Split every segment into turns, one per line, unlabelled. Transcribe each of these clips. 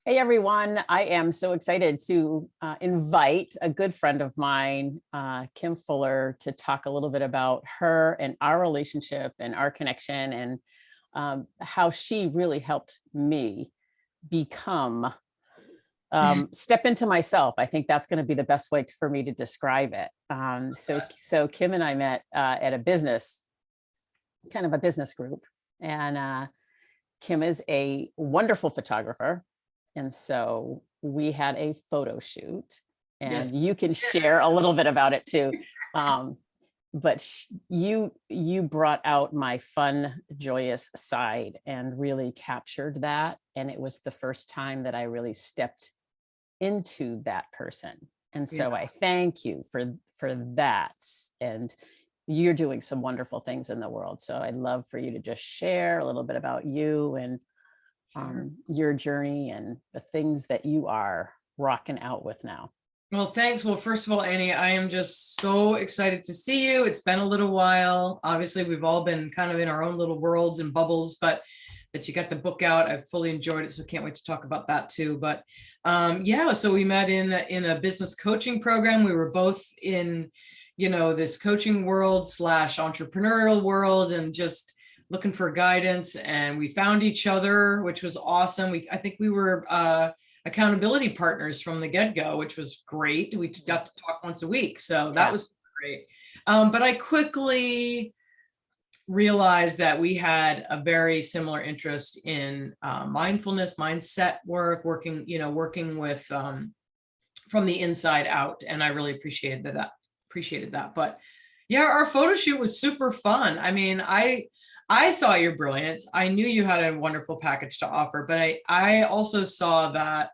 Hey everyone, I am so excited to invite a good friend of mine, Kim Fuller, to talk a little bit about her and our relationship and our connection and how she really helped me become, step into myself. I think that's going to be the best way for me to describe it. So Kim and I met at a business, kind of a business group, and Kim is a wonderful photographer. And so we had a photo shoot,
Yes.
and you can share a little bit about it too. But you brought out my fun, joyous side and really captured that. And it was the first time that I really stepped into that person. And
Yeah.
so I thank you for that. And you're doing some wonderful things in the world. So I'd love for you to just share a little bit about you and
Sure.
your journey and the things that you are rocking out with now.
Well, thanks. Well, first of all, Annie, I am just so excited to see you. It's been a little while. Obviously, we've all been kind of in our own little worlds and bubbles, but that you got the book out. I've fully enjoyed it, so can't wait to talk about that too. But yeah, so we met in a business coaching program. We were both in, this coaching world / entrepreneurial world, and just looking for guidance. And we found each other, which was awesome. I think we were accountability partners from the get-go, which was great. We got to talk once a week, so that was great. But I quickly realized that we had a very similar interest in mindfulness, mindset work, working with from the inside out, and I really appreciated that. But yeah, our photo shoot was super fun. I mean, I saw your brilliance. I knew you had a wonderful package to offer, but I also saw that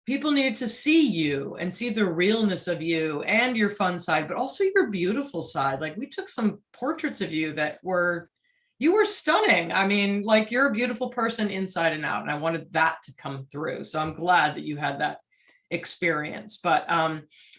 people needed to see you and see the realness of you and your fun side, but also your beautiful side. Like, we took some portraits of you that you were stunning. I mean, like, you're a beautiful person inside and out, and I wanted that to come through. So I'm glad that you had that experience. But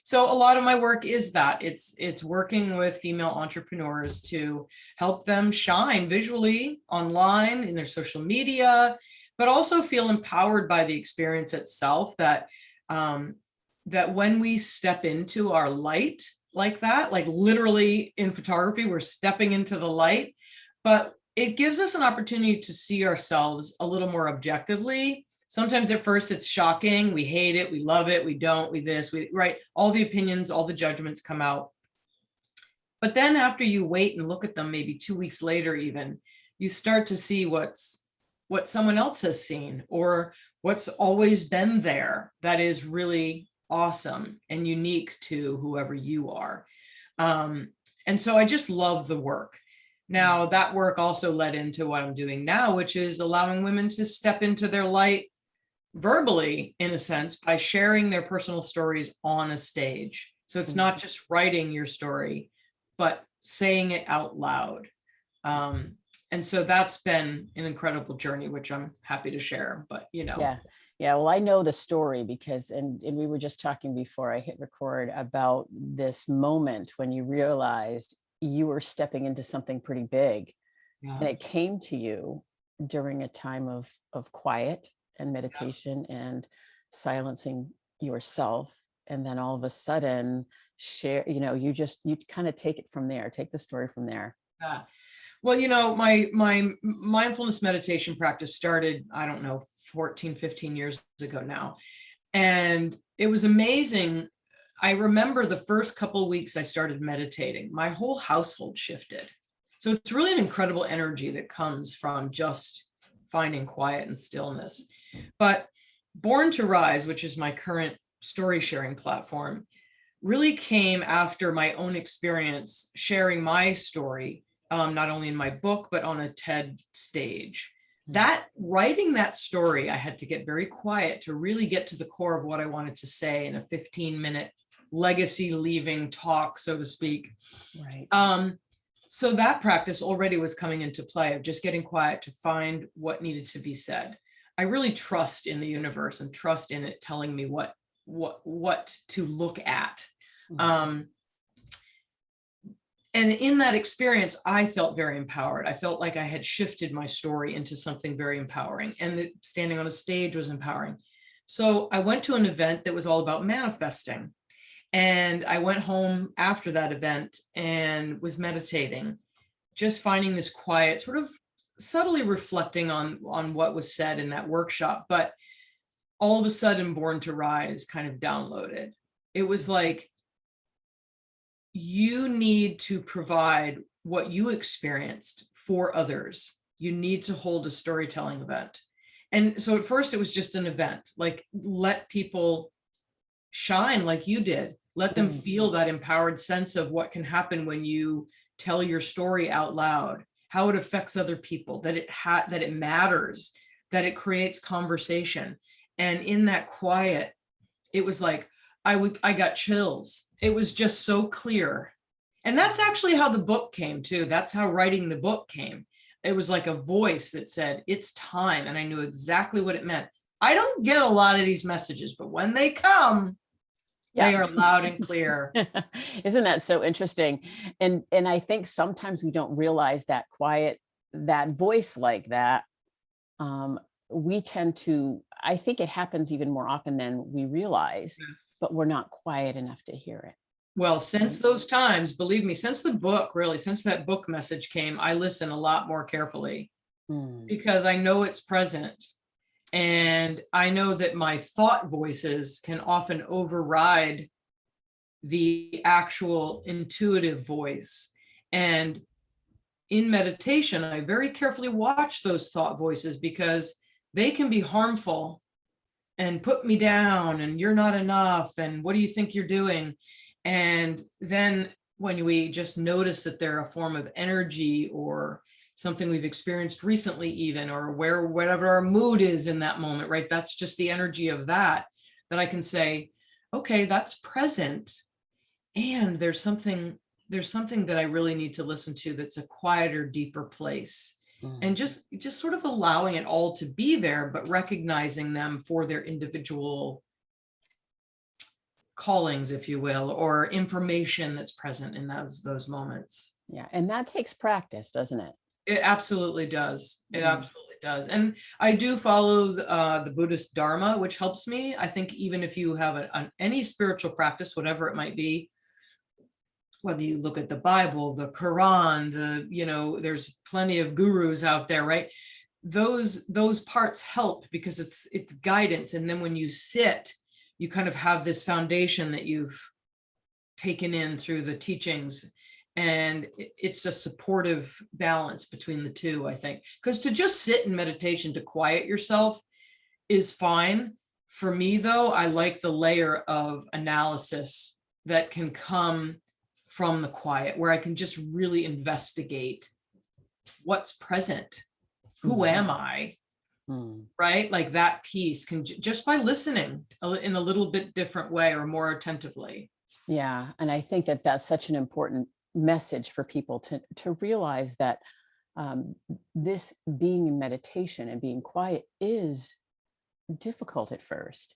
so a lot of my work is that it's working with female entrepreneurs to help them shine visually online in their social media, but also feel empowered by the experience itself, that that when we step into our light like that, like literally in photography, we're stepping into the light, but it gives us an opportunity to see ourselves a little more objectively. Sometimes at first it's shocking. We hate it. We love it. We don't, right. All the opinions, all the judgments come out. But then after you wait and look at them, maybe 2 weeks later, even, you start to see what someone else has seen, or what's always been there that is really awesome and unique to whoever you are. And so I just love the work. Now, that work also led into what I'm doing now, which is allowing women to step into their light verbally, in a sense, by sharing their personal stories on a stage. So it's not just writing your story, but saying it out loud. And so that's been an incredible journey, which I'm happy to share, but
Yeah. Well, I know the story because, and we were just talking before I hit record about this moment when you realized you were stepping into something pretty big, and it came to you during a time of quiet and meditation and silencing yourself. And then all of a sudden you kind of take it from there, take the story from there.
Yeah. Well, my mindfulness meditation practice started, I don't know, 14, 15 years ago now. And it was amazing. I remember the first couple of weeks I started meditating, my whole household shifted. So it's really an incredible energy that comes from just finding quiet and stillness. But Born to Rise, which is my current story sharing platform, really came after my own experience sharing my story, not only in my book, but on a TED stage. That writing that story, I had to get very quiet to really get to the core of what I wanted to say in a 15-minute legacy leaving talk, so to speak.
Right.
So that practice already was coming into play of just getting quiet to find what needed to be said. I really trust in the universe and trust in it telling me what to look at. And in that experience, I felt very empowered. I felt like I had shifted my story into something very empowering, and standing on a stage was empowering. So I went to an event that was all about manifesting. And I went home after that event and was meditating, just finding this quiet, sort of subtly reflecting on what was said in that workshop. But all of a sudden, Born to Rise kind of downloaded. It was like, you need to provide what you experienced for others. You need to hold a storytelling event. And so at first it was just an event, like let people shine like you did. Let them feel that empowered sense of what can happen when you tell your story out loud, how it affects other people, that it matters, that it creates conversation. And in that quiet, it was like, I got chills. It was just so clear. And that's actually how the book came too. That's how writing the book came. It was like a voice that said, it's time. And I knew exactly what it meant. I don't get a lot of these messages, but when they come, they are loud and clear.
Isn't that so interesting? And I think sometimes we don't realize that that voice like that. We tend to, I think it happens even more often than we realize,
Yes.
but we're not quiet enough to hear it.
Well, since those times, believe me, since the book, really, since that book message came, I listen a lot more carefully because I know it's present. And I know that my thought voices can often override the actual intuitive voice. And in meditation, I very carefully watch those thought voices because they can be harmful and put me down and you're not enough. And what do you think you're doing? And then when we just notice that they're a form of energy or something we've experienced recently, even, or whatever our mood is in that moment, right? That's just the energy of that I can say, okay, that's present. And there's something that I really need to listen to that's a quieter, deeper place. And just sort of allowing it all to be there, but recognizing them for their individual callings, if you will, or information that's present in those moments.
Yeah. And that takes practice, doesn't it?
It absolutely does. It absolutely does. And I do follow the Buddhist Dharma, which helps me. I think even if you have any spiritual practice, whatever it might be, whether you look at the Bible, the Quran, there's plenty of gurus out there, right? Those parts help because it's guidance. And then when you sit, you kind of have this foundation that you've taken in through the teachings. And it's a supportive balance between the two, I think. Because to just sit in meditation to quiet yourself is fine. For me, though, I like the layer of analysis that can come from the quiet, where I can just really investigate what's present. Who am I? Right? Like that piece can just by listening in a little bit different way or more attentively.
Yeah. And I think that that's such an important message for people to realize that this being in meditation and being quiet is difficult at first.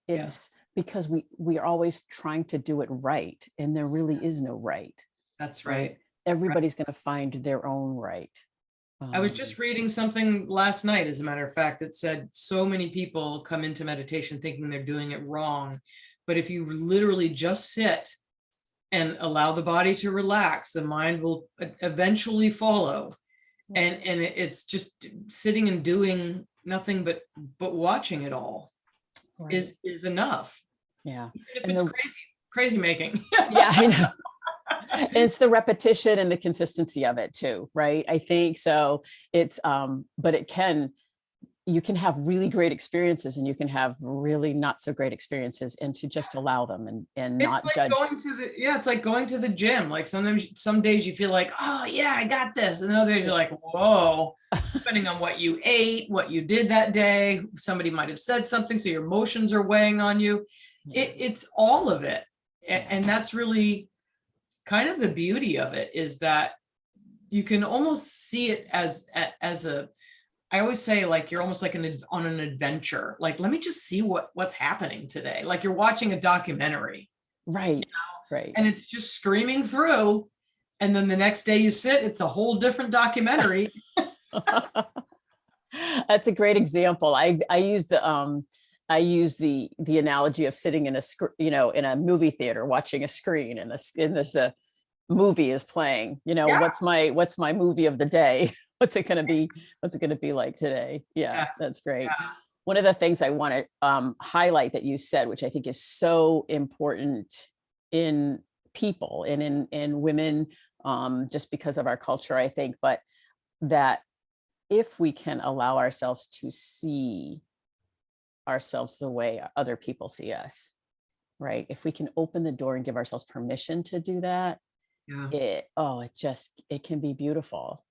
It's because we are always trying to do it right, and there really is no right.
That's right.
Everybody's going to find their own right.
I was just reading something last night, as a matter of fact, that said so many people come into meditation thinking they're doing it wrong. But if you literally just sit and allow the body to relax, the mind will eventually follow. And it's just sitting and doing nothing but watching it all is enough.
Yeah.
Even if it's crazy making.
Yeah, I know. It's the repetition and the consistency of it too, right? I think so. It's but you can have really great experiences and you can have really not so great experiences, and to just allow them and not
it's like
judge.
It's like going to the gym. Like some days you feel like, oh yeah, I got this. And other days you're like, whoa, depending on what you ate, what you did that day, somebody might have said something. So your emotions are weighing on you. It's all of it. And that's really kind of the beauty of it, is that you can almost see it as I always say, like, you're almost like on an adventure. Like, let me just see what's happening today. Like you're watching a documentary.
Right. Right.
And it's just screaming through. And then the next day you sit, it's a whole different documentary.
That's a great example. I use the analogy of sitting in in a movie theater watching a screen, and this movie is playing.
Yeah.
What's my movie of the day? What's it going to be? What's it going to be like today? Yeah,
Yes.
that's great.
Yeah.
One of the things I want to highlight that you said, which I think is so important in people and in women, just because of our culture, I think, but that if we can allow ourselves to see ourselves the way other people see us, right? If we can open the door and give ourselves permission to do that,
Yeah.
it can be beautiful,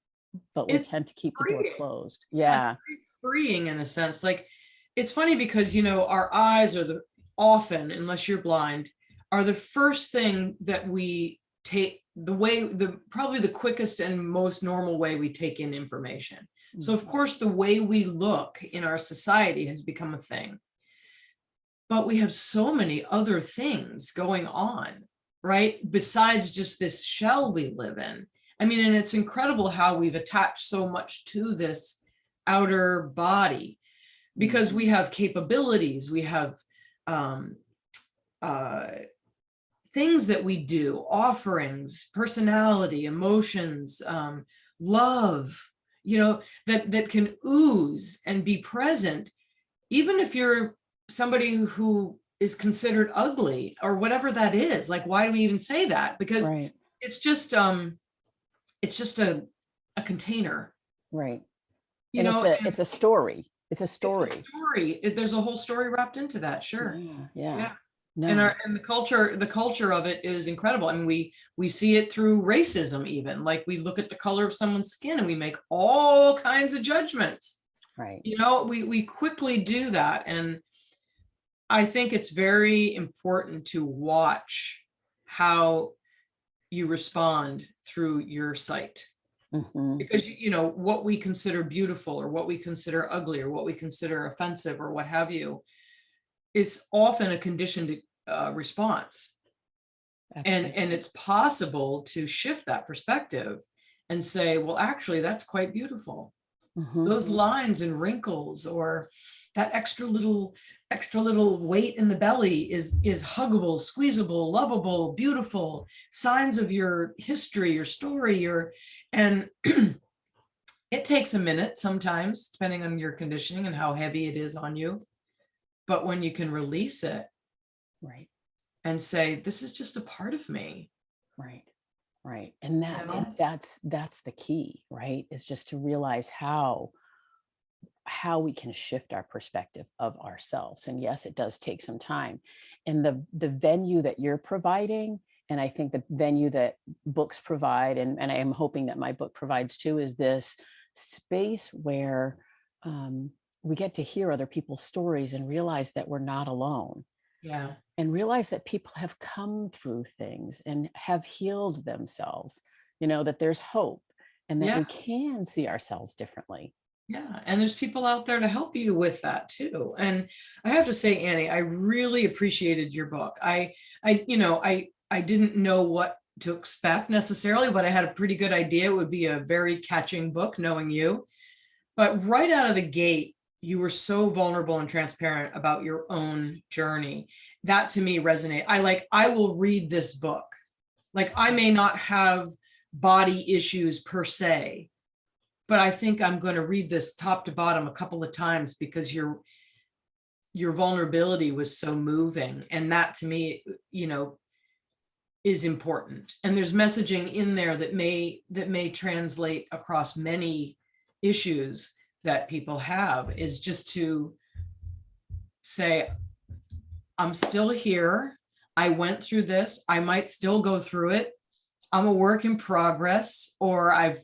but we
It's
tend to keep the door
freeing.
closed.
Yeah, it's
Yeah.
very freeing in a sense. Like, it's funny because, our eyes are often, unless you're blind, are the first thing that we take, probably the quickest and most normal way we take in information. So of
Mhm.
course, the way we look in our society has become a thing, but we have so many other things going on, right? Besides just this shell we live in. I mean, and it's incredible how we've attached so much to this outer body, because we have capabilities, we have um, uh, things that we do, offerings, personality, emotions, love, that can ooze and be present, even if you're somebody who is considered ugly or whatever that is. Like, why do we even say that? Because
Right.
it's just a container,
Right.
you
And
know, and
it's a story. It's a
it's a
story.
story. There's a whole story wrapped into that. Sure.
Yeah. Yeah.
Yeah. And
No.
the culture of it is incredible. I mean, we see it through racism, even. Like, we look at the color of someone's skin and we make all kinds of judgments.
Right.
We quickly do that. And I think it's very important to watch how you respond through your sight,
Hmm.
because what we consider beautiful or what we consider ugly or what we consider offensive or what have you is often a conditioned response. And
Absolutely.
it's possible to shift that perspective and say, well, actually, that's quite beautiful.
Hmm.
Those lines and wrinkles, or that extra little weight in the belly is huggable, squeezable, lovable, beautiful, signs of your history, your story, and it takes a minute sometimes, depending on your conditioning and how heavy it is on you. But when you can release it
Right.
and say, this is just a part of me,
Right. Right. And
you
that and
know?
that's the key, right? Is just to realize how we can shift our perspective of ourselves. And yes, it does take some time. And the venue that you're providing, and I think the venue that books provide, and I am hoping that my book provides too, is this space where we get to hear other people's stories and realize that we're not alone,
Yeah.
and realize that people have come through things and have healed themselves, that there's hope, and that
Yeah.
we can see ourselves differently.
Yeah, and there's people out there to help you with that too. And I have to say, Annie, I really appreciated your book. I didn't know what to expect necessarily, but I had a pretty good idea it would be a very catching book, knowing you. But right out of the gate, you were so vulnerable and transparent about your own journey. That to me resonated. I will read this book. Like, I may not have body issues per se, but I think I'm going to read this top to bottom a couple of times, because your vulnerability was so moving, and that to me, is important. And there's messaging in there that may translate across many issues that people have, is just to say, I'm still here. I went through this. I might still go through it. I'm a work in progress, or I've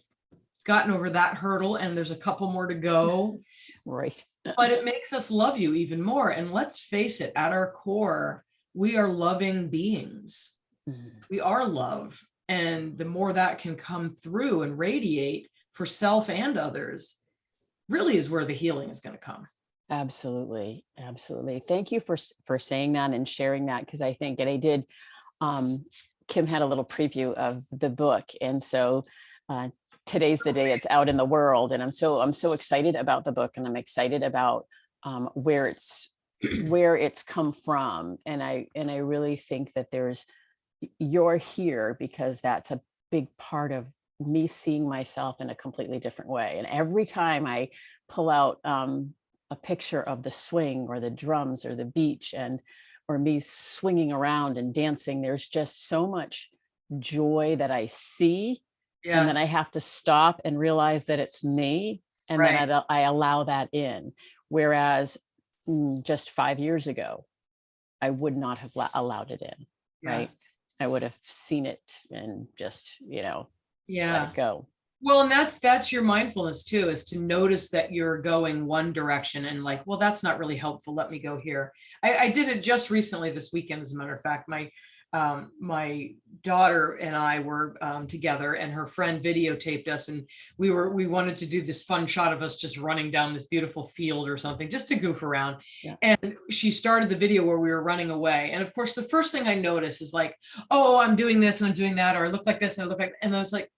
gotten over that hurdle and there's a couple more to go.
Right.
But it makes us love you even more. And let's face it, at our core, we are loving beings.
Mhm.
We are love. And the more that can come through and radiate for self and others, really is where the healing is going to come.
Absolutely. Absolutely. Thank you for saying that and sharing that, because I think, and I did um Kim had a little preview of the book. And so today's the day it's out in the world. And I'm so excited about the book, and I'm excited about where it's come from. And I really think that you're here because that's a big part of me seeing myself in a completely different way. And every time I pull out a picture of the swing or the drums or the beach or me swinging around and dancing, there's just so much joy that I see. And then I
Yes.
have to stop and realize that it's me. And
Right.
then I allow that in. Whereas just 5 years ago, I would not have allowed it in.
Yeah.
Right. I would have seen it and just, let
Yeah.
it go.
Well, and that's your mindfulness too, is to notice that you're going one direction and like, well, that's not really helpful. Let me go here. I did it just recently this weekend, as a matter of fact. My daughter and I were together, and her friend videotaped us, and we wanted to do this fun shot of us just running down this beautiful field or something, just to goof around.
Yeah.
And she started the video where we were running away. And of course, the first thing I noticed is like, oh, I'm doing this and I'm doing that, or I look like this and I look like, and I was like,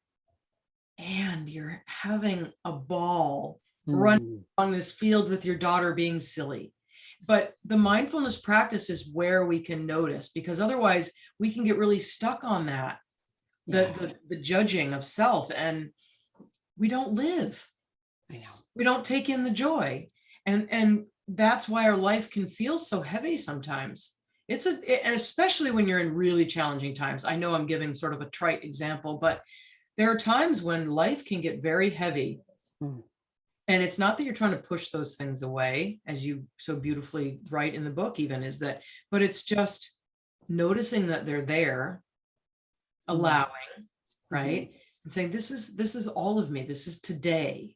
and you're having a ball running along this field with your daughter being silly. But the mindfulness practice is where we can notice, because otherwise we can get really stuck on that, the judging of self, and we don't live.
I know.
We don't take in the joy. And that's why our life can feel so heavy sometimes. And especially when you're in really challenging times. I know I'm giving sort of a trite example, but there are times when life can get very heavy. And it's not that you're trying to push those things away, as you so beautifully write in the book, even, but it's just noticing that they're there, allowing, right? And saying, this is all of me. This is today,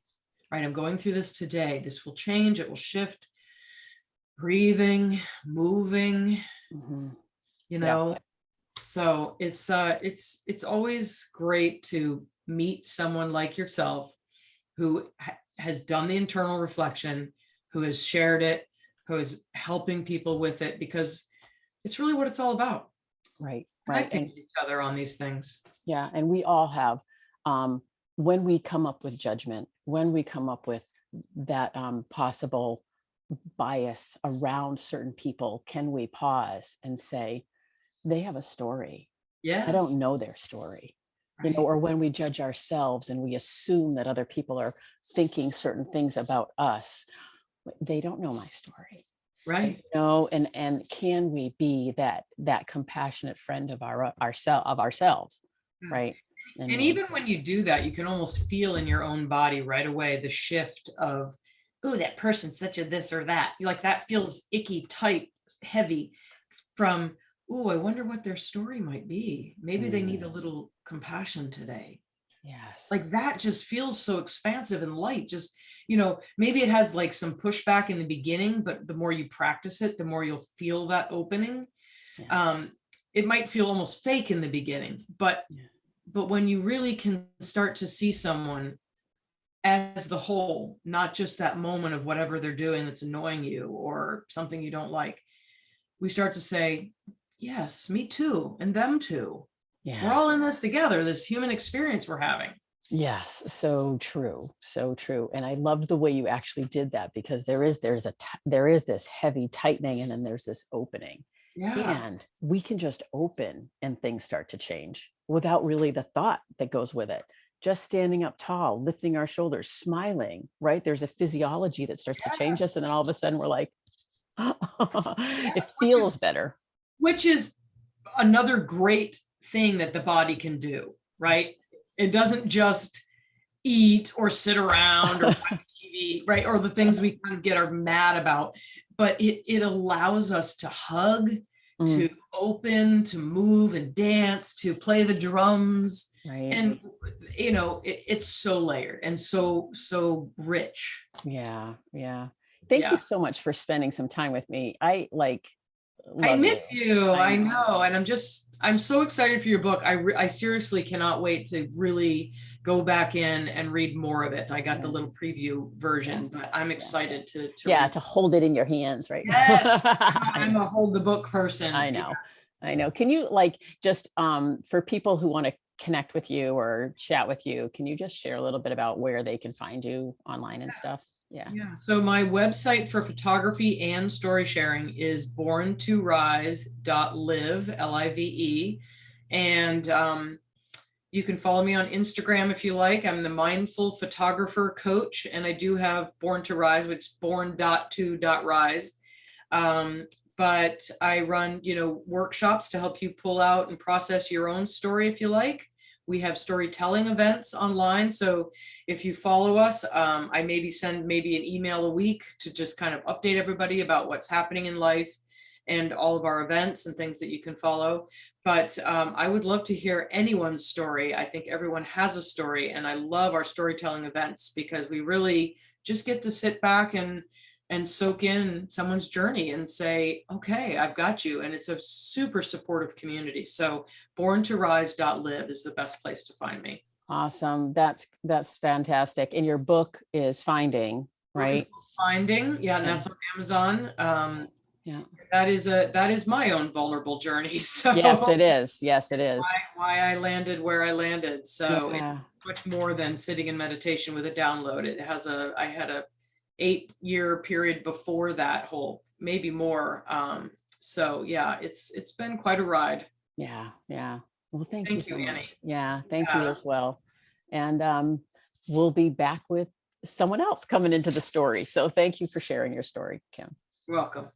right? I'm going through this today. This will change. It will shift. Breathing, moving, So it's always great to meet someone like yourself who has done the internal reflection, who has shared it, who is helping people with it, because it's really what it's all about.
Right.
Connecting with each other on these things.
Yeah. And we all have, when we come up with judgment, when we come up with that possible bias around certain people, can we pause and say, they have a story.
Yes.
I don't know their story. Right. Or when we judge ourselves and we assume that other people are thinking certain things about us, they don't know my story.
Right.
And can we be that compassionate friend of ourselves, right?
And even when you do that, you can almost feel in your own body right away the shift of, oh, that person's such a this or that. Like that feels icky, tight, heavy, from, oh, I wonder what their story might be. Maybe they need a little compassion today.
Yes.
Like that just feels so expansive and light. Just, maybe it has like some pushback in the beginning, but the more you practice it, the more you'll feel that opening. Yeah. It might feel almost fake in the beginning, but when you really can start to see someone as the whole, not just that moment of whatever they're doing that's annoying you or something you don't like, we start to say, yes, me too, and them too. Yeah. We're all in this together, this human experience we're having.
Yes, so true, so true. And I loved the way you actually did that, because there is this heavy tightening, and then there's this opening. Yeah. And we can just open and things start to change without really the thought that goes with it. Just standing up tall, lifting our shoulders, smiling, right? There's a physiology that starts to change us. And then all of a sudden we're like, it feels better.
Which is another great thing that the body can do, right? It doesn't just eat or sit around or watch TV, right? Or the things we kind of are mad about, but it allows us to hug, to open, to move and dance, to play the drums. Right. And, it's so layered and so rich.
Yeah. Yeah. Thank you so much for spending some time with me. I
miss you. I know. And I'm so excited for your book. I seriously cannot wait to really go back in and read more of it. I got the little preview version, but I'm excited to
hold it in your hands, right?
Yes. I'm a hold the book person.
I know. I know. Can you like just for people who want to connect with you or chat with you, can you just share a little bit about where they can find you online and stuff? Yeah.
Yeah. So my website for photography and story sharing is borntorise.live, Live. And you can follow me on Instagram if you like. I'm the mindful photographer coach, and I do have Born to Rise, which is born.to.rise. But I run, workshops to help you pull out and process your own story if you like. We have storytelling events online. So if you follow us, I maybe send maybe an email a week to just kind of update everybody about what's happening in life and all of our events and things that you can follow. But I would love to hear anyone's story. I think everyone has a story, and I love our storytelling events because we really just get to sit back and soak in someone's journey and say, okay, I've got you. And it's a super supportive community. So borntorise.live is the best place to find me.
Awesome. That's fantastic. And your book is Finding,
Book is
right?
called Finding. Yeah, and
Yeah.
that's on Amazon.
Yeah.
That is my own vulnerable journey.
Yes,
So
it is. Yes, it is.
why I landed where I landed. So it's
Yeah.
much more than sitting in meditation with a download. I had a 8-year period before that whole, maybe more. So yeah, it's been quite a ride.
Yeah. Yeah. Well, thank you
Thank you,
so
Annie.
much. Yeah. Thank you
Yeah,
as well. And we'll be back with someone else coming into the story. So thank you for sharing your story, Kim.
you're welcome.